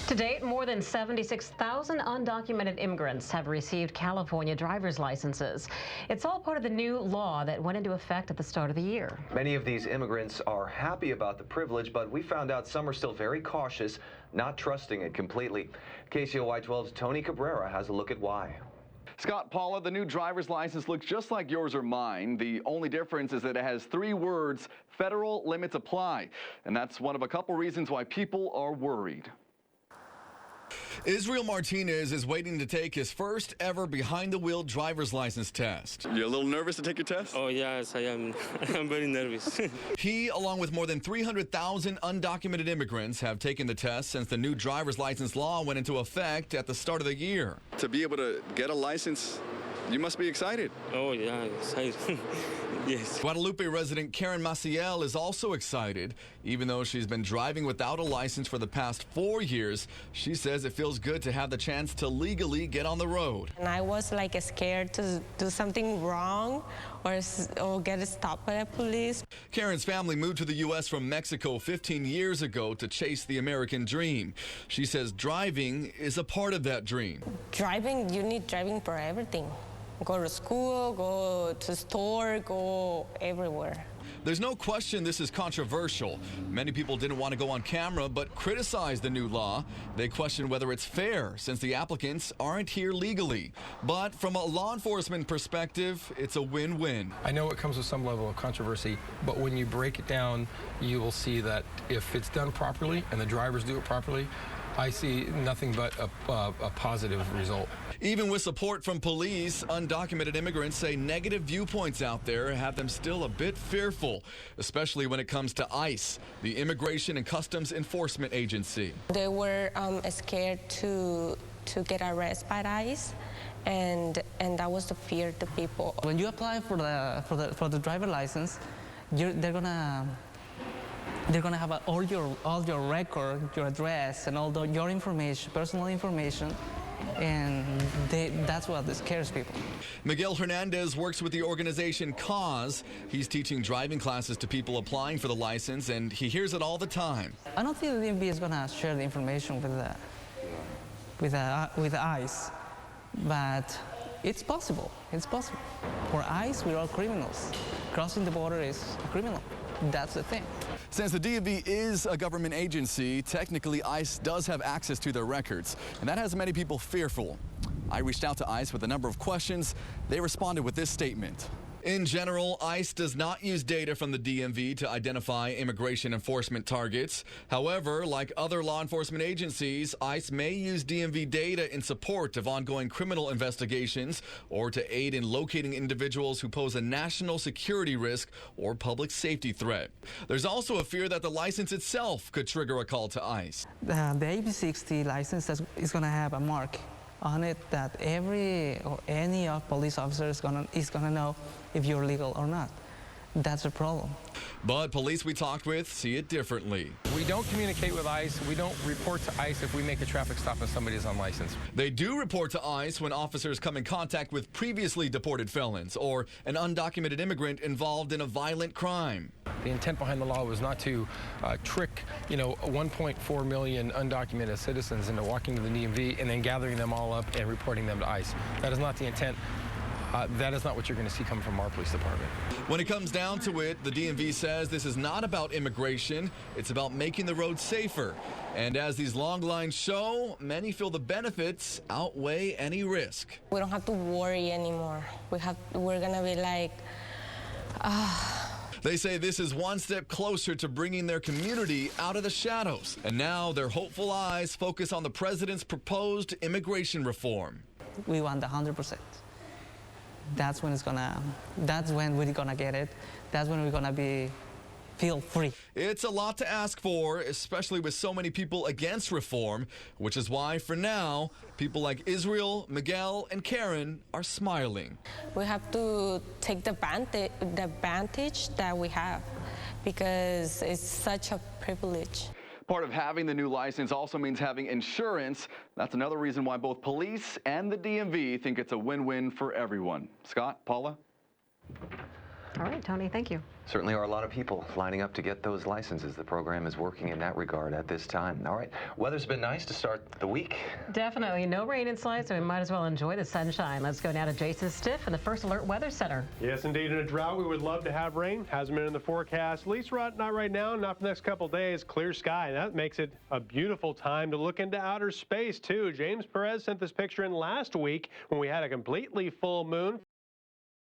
To date, more than 76,000 undocumented immigrants have received California driver's licenses. It's all part of the new law that went into effect at the start of the year. Many of these immigrants are happy about the privilege, but we found out some are still very cautious, not trusting it completely. KCOY 12's Tony Cabrera has a look at why. Scott, Paula, the new driver's license looks just like yours or mine. The only difference is that it has 3 words, federal limits apply. And that's one of a couple reasons why people are worried. Israel Martinez is waiting to take his first ever behind-the-wheel driver's license test. You a little nervous to take your test? Oh, yes, I am. I'm very nervous. He, along with more than 300,000 undocumented immigrants, have taken the test since the new driver's license law went into effect at the start of the year. To be able to get a license, you must be excited. Oh, yeah, excited. Yes. Guadalupe resident Karen Maciel is also excited. Even though she's been driving without a license for the past 4 years, she says it feels good to have the chance to legally get on the road. And I was like scared to do something wrong or get stopped by the police. Karen's family moved to the U.S. from Mexico 15 years ago to chase the American dream. She says driving is a part of that dream. Driving, you need driving for everything. Go to school, go to the store, go everywhere. There's no question this is controversial. Many people didn't want to go on camera but criticized the new law. They question whether it's fair since the applicants aren't here legally. But from a law enforcement perspective, it's a win-win. I know it comes with some level of controversy, but when you break it down, you will see that if it's done properly and the drivers do it properly, I see nothing but a positive result. Even with support from police, undocumented immigrants say negative viewpoints out there have them still a bit fearful, especially when it comes to ICE, the Immigration and Customs Enforcement Agency. They were scared to get arrested by ICE, and that was the fear of the people. When you apply for the driver license, they're gonna have all your record, your address, and all your information, personal information, and that's what scares people. Miguel Hernandez works with the organization Cause. He's teaching driving classes to people applying for the license, and he hears it all the time. I don't think the DMV is going to share the information with ICE, but it's possible. It's possible. For ICE, we're all criminals. Crossing the border is a criminal. That's the thing. Since the DMV is a government agency, technically ICE does have access to their records, and that has many people fearful. I reached out to ICE with a number of questions. They responded with this statement. In general, ICE does not use data from the DMV to identify immigration enforcement targets. However, like other law enforcement agencies, ICE may use DMV data in support of ongoing criminal investigations or to aid in locating individuals who pose a national security risk or public safety threat. There's also a fear that the license itself could trigger a call to ICE. The AB60 license is going to have a mark on it that any police officer is gonna know if you're legal or not. That's a problem. But police we talked with see it differently. We don't communicate with ICE. We don't report to ICE if we make a traffic stop and somebody is unlicensed. They do report to ICE when officers come in contact with previously deported felons or an undocumented immigrant involved in a violent crime. The intent behind the law was not to trick, 1.4 million undocumented citizens into walking to the DMV and then gathering them all up and reporting them to ICE. That is not the intent. That is not what you're going to see coming from our police department. When it comes down to it, the DMV says this is not about immigration. It's about making the road safer. And as these long lines show, many feel the benefits outweigh any risk. We don't have to worry anymore. We're going to be like, They say this is one step closer to bringing their community out of the shadows. And now their hopeful eyes focus on the president's proposed immigration reform. We want 100%. That's when we're gonna get it. That's when we're gonna feel free. It's a lot to ask for, especially with so many people against reform, which is why, for now, people like Israel, Miguel, and Karen are smiling. We have to take the advantage that we have because it's such a privilege. Part of having the new license also means having insurance. That's another reason why both police and the DMV think it's a win-win for everyone. Scott, Paula? All right, Tony, thank you. Certainly are a lot of people lining up to get those licenses. The program is working in that regard at this time. All right, weather's been nice to start the week. Definitely. No rain inside, so we might as well enjoy the sunshine. Let's go now to Jason Stiff in the First Alert Weather Center. Yes, indeed. In a drought, we would love to have rain. Hasn't been in the forecast, at least not right now, not for the next couple of days. Clear sky. That makes it a beautiful time to look into outer space, too. James Perez sent this picture in last week when we had a completely full moon.